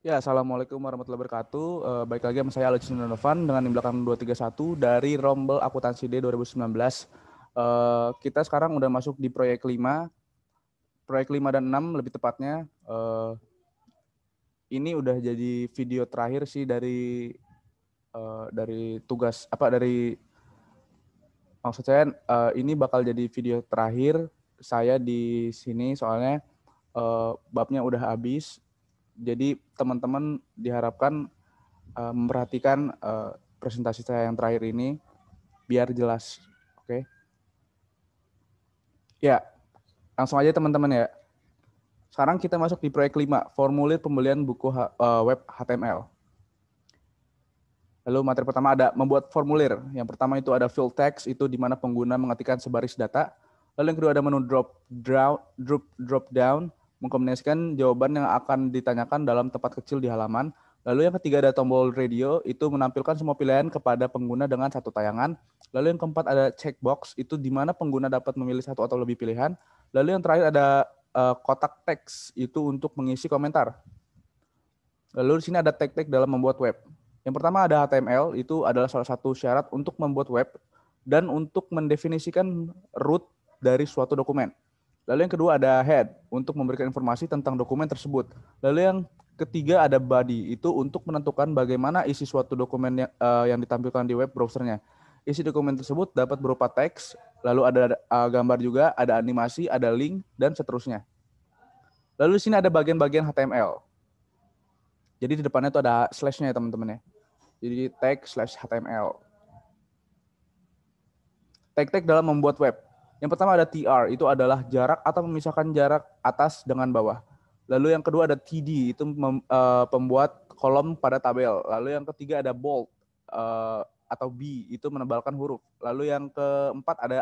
Ya, Assalamualaikum warahmatullahi wabarakatuh. Baik lagi sama saya Alexander Donovan dengan NIM belakang 231 dari Rombel Akuntansi D 2019. Kita sekarang udah masuk di proyek 5. Proyek 5 dan 6 lebih tepatnya. Ini udah jadi video terakhir sih dari tugas dari maksud saya ini bakal jadi video terakhir saya di sini soalnya babnya udah habis. Jadi teman-teman diharapkan memperhatikan presentasi saya yang terakhir ini biar jelas. Oke. Ya, langsung aja teman-teman ya. Sekarang kita masuk di proyek 5, formulir pembelian buku web HTML. Lalu materi pertama ada membuat formulir. Yang pertama itu ada field text, itu di mana pengguna mengetikkan sebaris data. Lalu yang kedua ada menu drop down, mengkombinasikan jawaban yang akan ditanyakan dalam tempat kecil di halaman. Lalu yang ketiga ada tombol radio, itu menampilkan semua pilihan kepada pengguna dengan satu tayangan. Lalu yang keempat ada checkbox, itu di mana pengguna dapat memilih satu atau lebih pilihan. Lalu yang terakhir ada kotak teks, itu untuk mengisi komentar. Lalu di sini ada tag-tag dalam membuat web. Yang pertama ada HTML, itu adalah salah satu syarat untuk membuat web dan untuk mendefinisikan root dari suatu dokumen. Lalu yang kedua ada head, untuk memberikan informasi tentang dokumen tersebut. Lalu yang ketiga ada body, itu untuk menentukan bagaimana isi suatu dokumen yang ditampilkan di web browsernya. Isi dokumen tersebut dapat berupa teks, lalu ada gambar juga, ada animasi, ada link, dan seterusnya. Lalu di sini ada bagian-bagian HTML. Jadi di depannya itu ada slash-nya ya teman-teman ya. Jadi tag slash HTML. Tag-tag dalam membuat web. Yang pertama ada TR, itu adalah jarak atau memisahkan jarak atas dengan bawah. Lalu yang kedua ada TD, itu pembuat kolom pada tabel. Lalu yang ketiga ada bold atau B, itu menebalkan huruf. Lalu yang keempat ada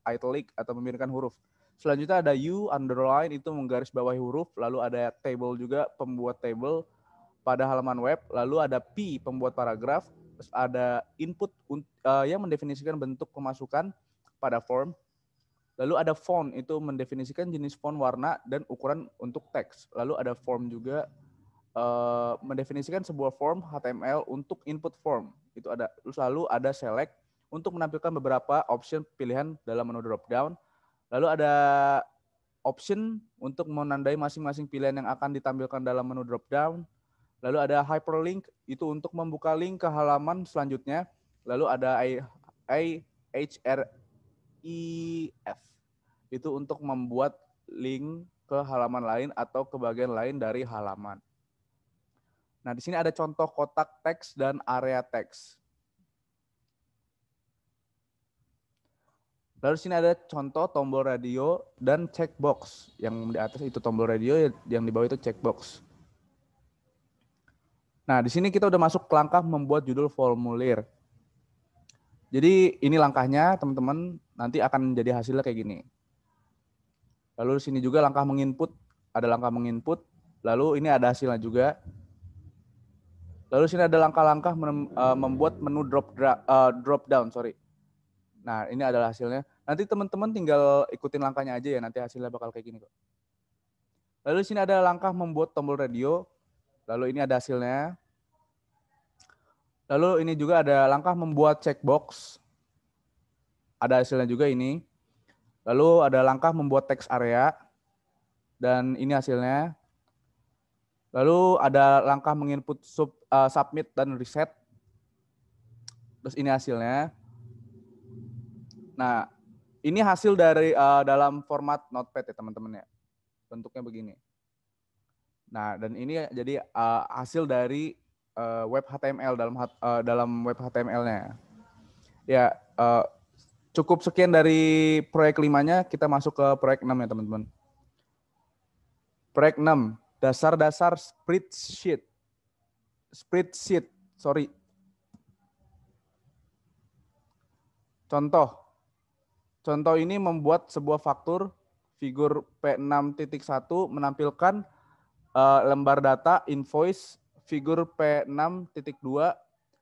italic atau memiringkan huruf. Selanjutnya ada U, underline, itu menggarisbawahi huruf. Lalu ada table juga, pembuat table pada halaman web. Lalu ada P, pembuat paragraf. Terus ada input yang mendefinisikan bentuk pemasukan pada form. Lalu ada font, itu mendefinisikan jenis font, warna, dan ukuran untuk teks. Lalu ada form juga, mendefinisikan sebuah form HTML untuk input form. Itu ada. Lalu ada select untuk menampilkan beberapa option pilihan dalam menu drop down. Lalu ada option untuk menandai masing-masing pilihan yang akan ditampilkan dalam menu drop down. Lalu ada hyperlink, itu untuk membuka link ke halaman selanjutnya. Lalu ada href, itu untuk membuat link ke halaman lain atau ke bagian lain dari halaman. Nah, di sini ada contoh kotak teks dan area teks. Lalu di sini ada contoh tombol radio dan checkbox. Yang di atas itu tombol radio, yang di bawah itu checkbox. Nah, di sini kita udah masuk ke langkah membuat judul formulir. Jadi ini langkahnya, teman-teman, nanti akan jadi hasilnya kayak gini. Lalu di sini juga langkah menginput, ada langkah menginput, lalu ini ada hasilnya juga. Lalu di sini ada langkah-langkah membuat menu drop down. Nah, ini adalah hasilnya. Nanti teman-teman tinggal ikutin langkahnya aja ya, nanti hasilnya bakal kayak gini kok. Lalu di sini ada langkah membuat tombol radio, lalu ini ada hasilnya. Lalu ini juga ada langkah membuat checkbox, ada hasilnya juga ini. Lalu ada langkah membuat text area, dan ini hasilnya. Lalu ada langkah menginput submit dan reset. Terus ini hasilnya. Nah, ini hasil dari dalam format Notepad ya teman-teman ya. Bentuknya begini. Nah, dan ini jadi hasil dari web HTML dalam web HTML-nya. Ya, cukup sekian dari proyek 5-nya, kita masuk ke proyek 6 ya teman-teman. Proyek 6, dasar-dasar spreadsheet. Contoh ini membuat sebuah faktur figur P6.1 menampilkan lembar data invoice, figur P6.2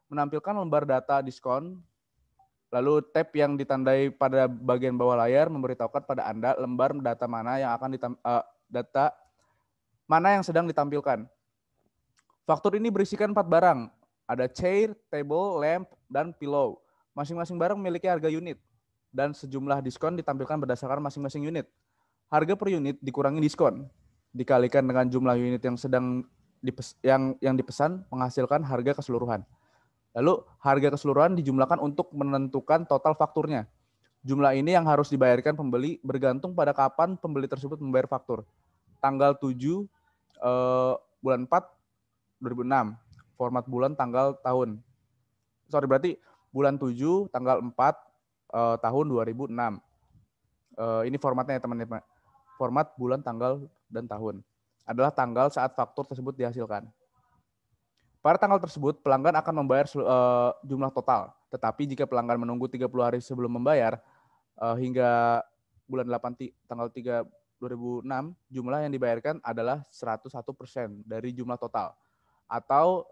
menampilkan lembar data diskon. Lalu tab yang ditandai pada bagian bawah layar memberitahukan pada Anda lembar data mana yang sedang ditampilkan. Faktur ini berisikan 4 barang. Ada chair, table, lamp, dan pillow. Masing-masing barang memiliki harga unit. Dan sejumlah diskon ditampilkan berdasarkan masing-masing unit. Harga per unit dikurangi diskon. Dikalikan dengan jumlah unit yang sedang yang dipesan menghasilkan harga keseluruhan. Lalu harga keseluruhan dijumlahkan untuk menentukan total fakturnya. Jumlah ini yang harus dibayarkan pembeli bergantung pada kapan pembeli tersebut membayar faktur. Tanggal 7 bulan 4 2006. Format bulan tanggal tahun. Berarti bulan 7 tanggal 4 tahun 2006. Ini formatnya ya teman-teman. Format bulan, tanggal, dan tahun. Adalah tanggal saat faktur tersebut dihasilkan. Pada tanggal tersebut, pelanggan akan membayar jumlah total. Tetapi jika pelanggan menunggu 30 hari sebelum membayar, hingga bulan 8 tanggal 3 2006, jumlah yang dibayarkan adalah 101% dari jumlah total. Atau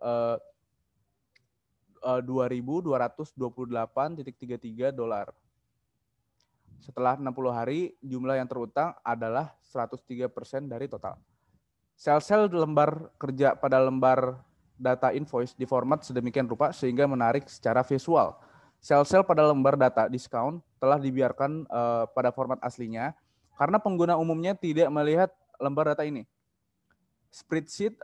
2.228.33 dolar. Setelah 60 hari, jumlah yang terutang adalah 103% dari total. Sel-sel lembar kerja pada lembar data invoice diformat sedemikian rupa sehingga menarik secara visual. Sel-sel pada lembar data diskon telah dibiarkan pada format aslinya karena pengguna umumnya tidak melihat lembar data ini. Spreadsheet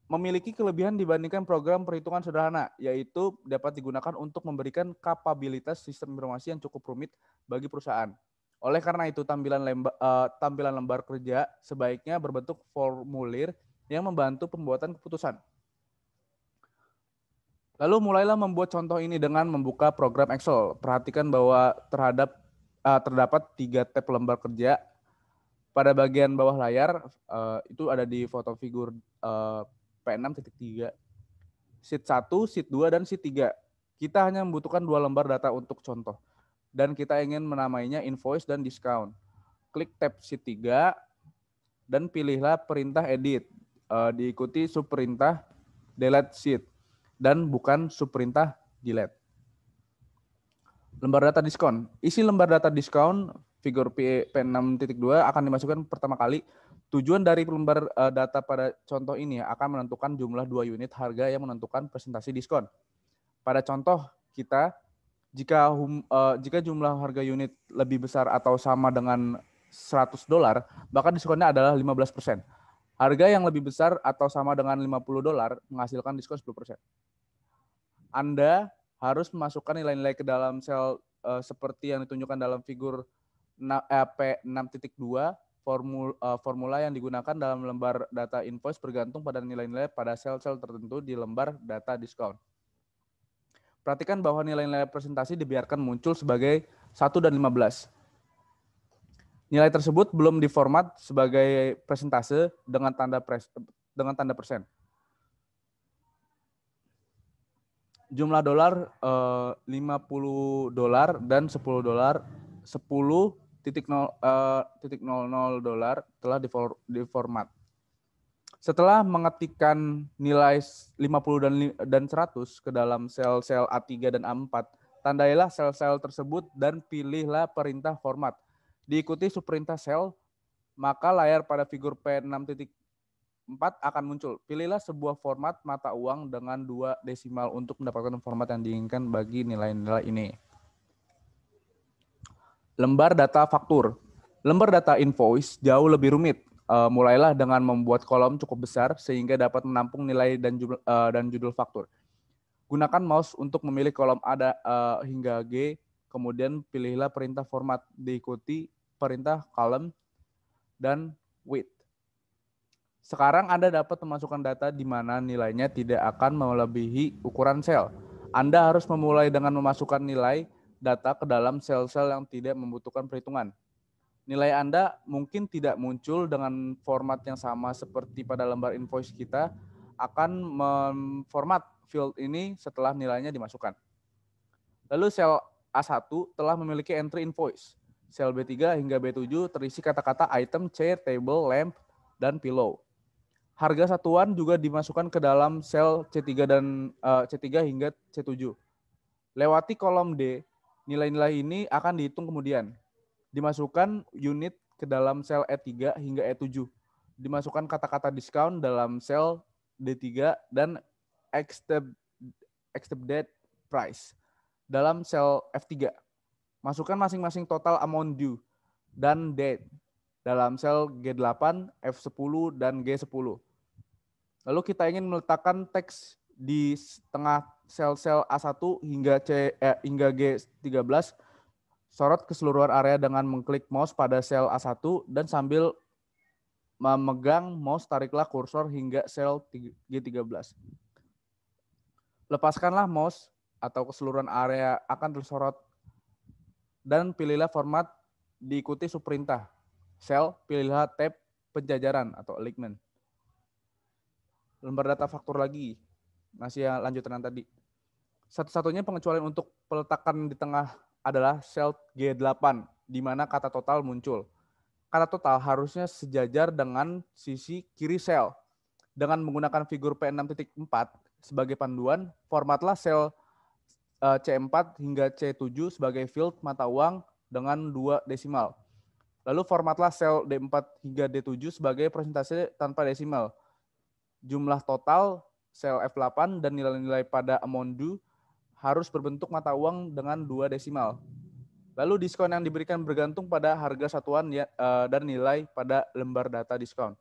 memiliki kelebihan dibandingkan program perhitungan sederhana, yaitu dapat digunakan untuk memberikan kapabilitas sistem informasi yang cukup rumit bagi perusahaan. Oleh karena itu, tampilan lembar kerja sebaiknya berbentuk formulir yang membantu pembuatan keputusan. Lalu mulailah membuat contoh ini dengan membuka program Excel. Perhatikan bahwa terdapat 3 tab lembar kerja. Pada bagian bawah layar itu ada di foto figur P6.3. Sheet 1, Sheet 2, dan Sheet 3. Kita hanya membutuhkan 2 lembar data untuk contoh. Dan kita ingin menamainya invoice dan discount. Klik tab Sheet 3 dan pilihlah perintah edit. Diikuti subperintah delete sheet dan bukan subperintah delete. Lembar data diskon. Isi lembar data diskon figur P6.2 akan dimasukkan pertama kali. Tujuan dari lembar data pada contoh ini akan menentukan jumlah 2 unit harga yang menentukan presentasi diskon. Pada contoh kita, jika jumlah harga unit lebih besar atau sama dengan $100, maka diskonnya adalah 15%. Harga yang lebih besar atau sama dengan $50 menghasilkan diskon 10%. Anda harus memasukkan nilai-nilai ke dalam sel seperti yang ditunjukkan dalam figur P6.2. Formula yang digunakan dalam lembar data invoice bergantung pada nilai-nilai pada sel-sel tertentu di lembar data diskon. Perhatikan bahwa nilai-nilai presentasi dibiarkan muncul sebagai 1 dan 15. Nilai tersebut belum diformat sebagai presentase dengan tanda persen. Jumlah dolar $50 dan $10 $10.00 telah diformat. Setelah mengetikkan nilai 50 dan 100 ke dalam sel-sel A3 dan A4, tandailah sel-sel tersebut dan pilihlah perintah format. Diikuti subperintah sel, maka layar pada figur P6.4 akan muncul. Pilihlah sebuah format mata uang dengan 2 desimal untuk mendapatkan format yang diinginkan bagi nilai-nilai ini. Lembar data faktur. Lembar data invoice jauh lebih rumit. Mulailah dengan membuat kolom cukup besar sehingga dapat menampung nilai dan judul faktur. Gunakan mouse untuk memilih kolom A hingga G, kemudian pilihlah perintah format, diikuti perintah column dan width. Sekarang Anda dapat memasukkan data di mana nilainya tidak akan melebihi ukuran sel. Anda harus memulai dengan memasukkan nilai data ke dalam sel-sel yang tidak membutuhkan perhitungan. Nilai Anda mungkin tidak muncul dengan format yang sama seperti pada lembar invoice kita, akan memformat field ini setelah nilainya dimasukkan. Lalu sel A1 telah memiliki entry invoice. Sel B3 hingga B7 terisi kata-kata item, chair, table, lamp, dan pillow. Harga satuan juga dimasukkan ke dalam sel C3 hingga C7. Lewati kolom D, nilai-nilai ini akan dihitung kemudian. Dimasukkan unit ke dalam sel E3 hingga E7. Dimasukkan kata-kata diskon dalam sel D3, dan expected price dalam sel F3. Masukkan masing-masing total amount due dan date dalam sel G8, F10, dan G10. Lalu kita ingin meletakkan teks di tengah sel-sel A1 hingga G13. Sorot keseluruhan area dengan mengklik mouse pada sel A1 dan sambil memegang mouse tariklah kursor hingga sel G13. Lepaskanlah mouse atau keseluruhan area akan tersorot dan pilihlah format diikuti subperintah. Sel, pilihlah tab penjajaran atau alignment. Lembar data faktur lagi, masih yang lanjutan tadi. Satu-satunya pengecualian untuk peletakan di tengah adalah sel G8, di mana kata total muncul. Kata total harusnya sejajar dengan sisi kiri sel. Dengan menggunakan figur P6.4 sebagai panduan, formatlah sel C4 hingga C7 sebagai field mata uang dengan 2 desimal. Lalu formatlah sel D4 hingga D7 sebagai persentase tanpa desimal. Jumlah total sel F8 dan nilai-nilai pada amount due harus berbentuk mata uang dengan 2 desimal. Lalu diskon yang diberikan bergantung pada harga satuan dan nilai pada lembar data diskon.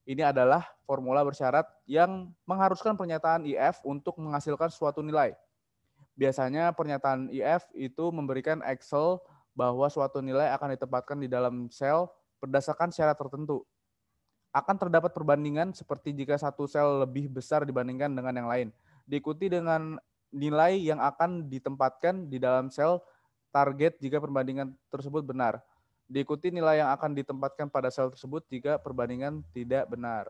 Ini adalah formula bersyarat yang mengharuskan pernyataan IF untuk menghasilkan suatu nilai. Biasanya pernyataan IF itu memberikan Excel bahwa suatu nilai akan ditempatkan di dalam sel berdasarkan syarat tertentu. Akan terdapat perbandingan seperti jika satu sel lebih besar dibandingkan dengan yang lain. Diikuti dengan nilai yang akan ditempatkan di dalam sel target jika perbandingan tersebut benar. Diikuti nilai yang akan ditempatkan pada sel tersebut jika perbandingan tidak benar.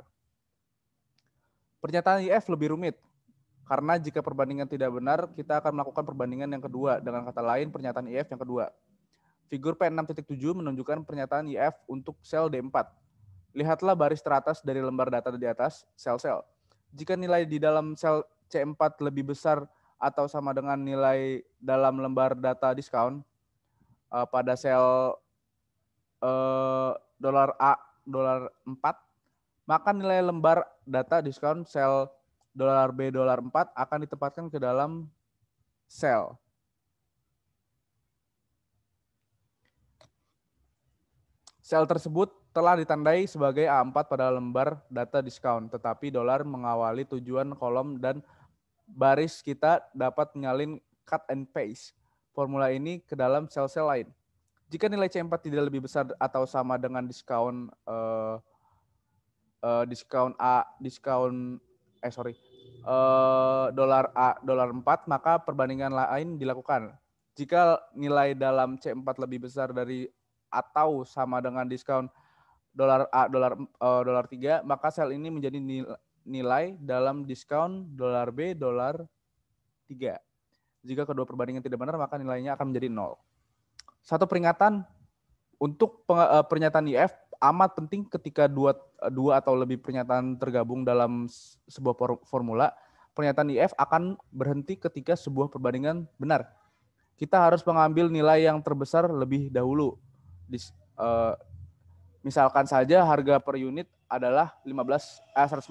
Pernyataan IF lebih rumit, karena jika perbandingan tidak benar, kita akan melakukan perbandingan yang kedua, dengan kata lain pernyataan IF yang kedua. Figur P6.7 menunjukkan pernyataan IF untuk sel D4. Lihatlah baris teratas dari lembar data di atas sel-sel. Jika nilai di dalam sel C4 lebih besar atau sama dengan nilai dalam lembar data diskon pada sel $A, $4, maka nilai lembar data diskon sel $B, $4 akan ditempatkan ke dalam sel. Sel tersebut telah ditandai sebagai A4 pada lembar data diskon, tetapi dolar mengawali tujuan kolom dan baris kita dapat menyalin cut and paste formula ini ke dalam sel-sel lain. Jika nilai C4 tidak lebih besar atau sama dengan diskon dolar A, $4, maka perbandingan lain dilakukan. Jika nilai dalam C4 lebih besar dari atau sama dengan diskon dolar A, $3, maka sel ini menjadi nilai dalam diskon dolar B, $3. Jika kedua perbandingan tidak benar, maka nilainya akan menjadi 0. Satu peringatan untuk pernyataan IF amat penting ketika dua atau lebih pernyataan tergabung dalam sebuah formula. Pernyataan IF akan berhenti ketika sebuah perbandingan benar. Kita harus mengambil nilai yang terbesar lebih dahulu. Misalkan saja harga per unit adalah $150.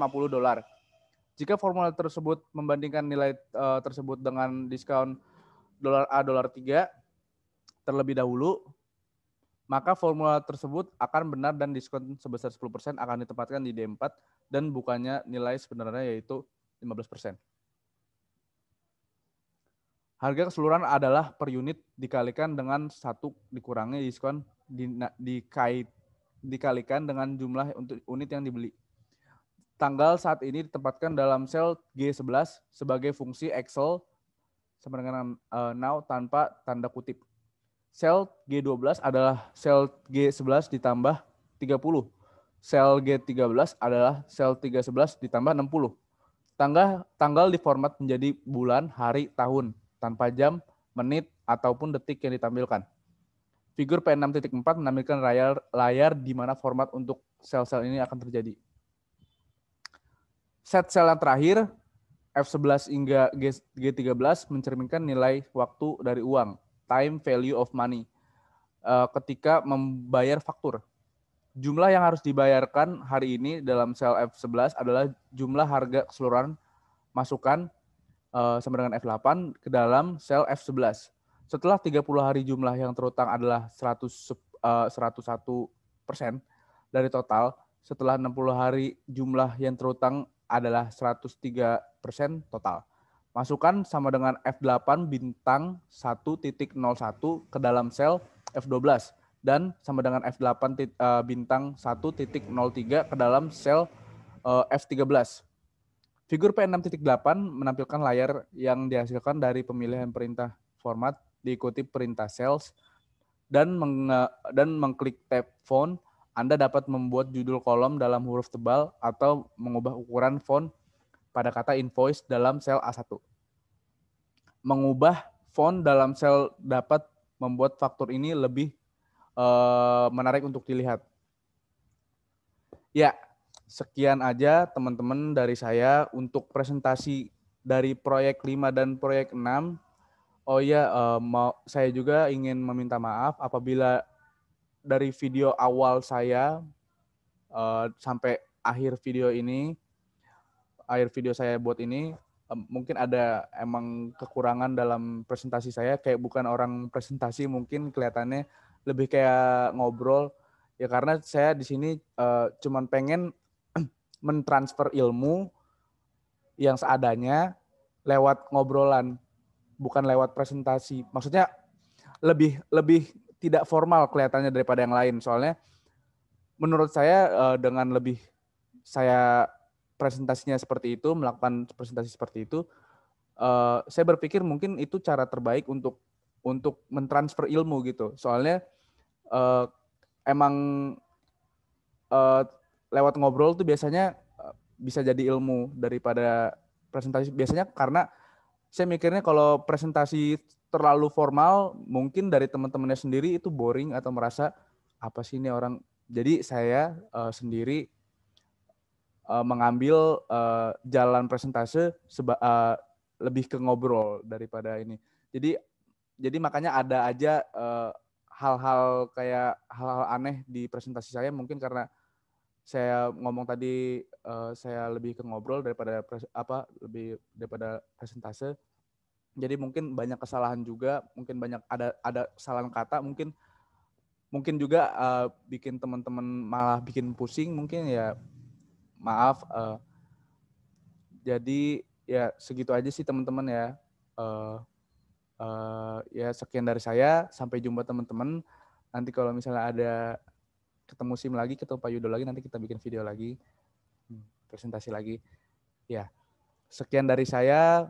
Jika formula tersebut membandingkan nilai tersebut dengan diskon dolar A, $3 terlebih dahulu, maka formula tersebut akan benar dan diskon sebesar 10% akan ditempatkan di D4 dan bukannya nilai sebenarnya yaitu 15%. Harga keseluruhan adalah per unit dikalikan dengan 1 dikurangi diskon dikalikan dengan jumlah untuk unit yang dibeli. Tanggal saat ini ditempatkan dalam sel G11 sebagai fungsi Excel sama dengan now tanpa tanda kutip. Sel G12 adalah sel G11 ditambah 30. Sel G13 adalah sel 311 ditambah 60. Tanggal diformat menjadi bulan, hari, tahun, tanpa jam, menit, ataupun detik yang ditampilkan. Figur P6.4 menampilkan layar di mana format untuk sel-sel ini akan terjadi. Set sel yang terakhir, F11 hingga G13 mencerminkan nilai waktu dari uang, time value of money, ketika membayar faktur. Jumlah yang harus dibayarkan hari ini dalam sel F11 adalah jumlah harga keseluruhan masukan sama dengan F8 ke dalam sel F11. Setelah 30 hari jumlah yang terutang adalah 101% dari total, setelah 60 hari jumlah yang terutang adalah 103% total. Masukkan sama dengan F8 bintang 1.01 ke dalam sel F12 dan sama dengan F8 bintang 1.03 ke dalam sel F13. Figur P6.8 menampilkan layar yang dihasilkan dari pemilihan perintah format diikuti perintah cells dan mengklik tab font. Anda dapat membuat judul kolom dalam huruf tebal atau mengubah ukuran font pada kata invoice dalam sel A1. Mengubah font dalam sel dapat membuat faktur ini lebih menarik untuk dilihat. Ya, sekian aja teman-teman dari saya untuk presentasi dari proyek 5 dan proyek 6. Oh ya, saya juga ingin meminta maaf apabila dari video awal saya sampai akhir video saya buat ini, mungkin ada emang kekurangan dalam presentasi saya, kayak bukan orang presentasi, mungkin kelihatannya lebih kayak ngobrol. Ya karena saya di sini cuman pengen mentransfer ilmu yang seadanya lewat ngobrolan, bukan lewat presentasi. Maksudnya lebih tidak formal kelihatannya daripada yang lain. Soalnya menurut saya dengan lebih saya presentasinya seperti itu, melakukan presentasi seperti itu, saya berpikir mungkin itu cara terbaik untuk mentransfer ilmu gitu. Soalnya emang lewat ngobrol tuh biasanya bisa jadi ilmu daripada presentasi. Biasanya karena saya mikirnya kalau presentasi terlalu formal, mungkin dari teman-temannya sendiri itu boring atau merasa apa sih ini orang. Jadi saya sendiri mengambil jalan presentase lebih ke ngobrol daripada ini. Jadi makanya ada aja hal-hal kayak hal-hal aneh di presentasi saya, mungkin karena saya ngomong tadi saya lebih ke ngobrol daripada lebih daripada presentase. Jadi mungkin banyak kesalahan juga, mungkin banyak ada kesalahan kata, mungkin juga bikin teman-teman malah bikin pusing, mungkin ya maaf. Jadi ya segitu aja sih teman-teman ya. Ya sekian dari saya, sampai jumpa teman-teman. Nanti kalau misalnya ada ketemu SIM lagi, ketemu Pak Yudo lagi, nanti kita bikin video lagi, presentasi lagi. Ya, sekian dari saya.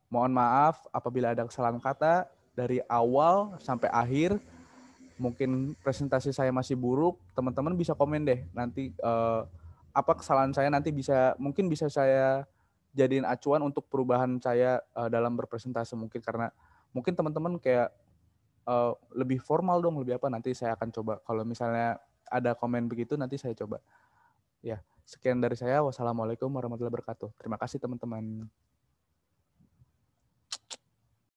Mohon maaf apabila ada kesalahan kata dari awal sampai akhir. Mungkin presentasi saya masih buruk, teman-teman bisa komen deh nanti apa kesalahan saya, nanti mungkin bisa saya jadiin acuan untuk perubahan saya dalam berpresentasi. Mungkin karena mungkin teman-teman kayak lebih formal dong, lebih apa, nanti saya akan coba. Kalau misalnya ada komen begitu nanti saya coba. Ya, sekian dari saya. Wassalamualaikum warahmatullahi wabarakatuh. Terima kasih teman-teman.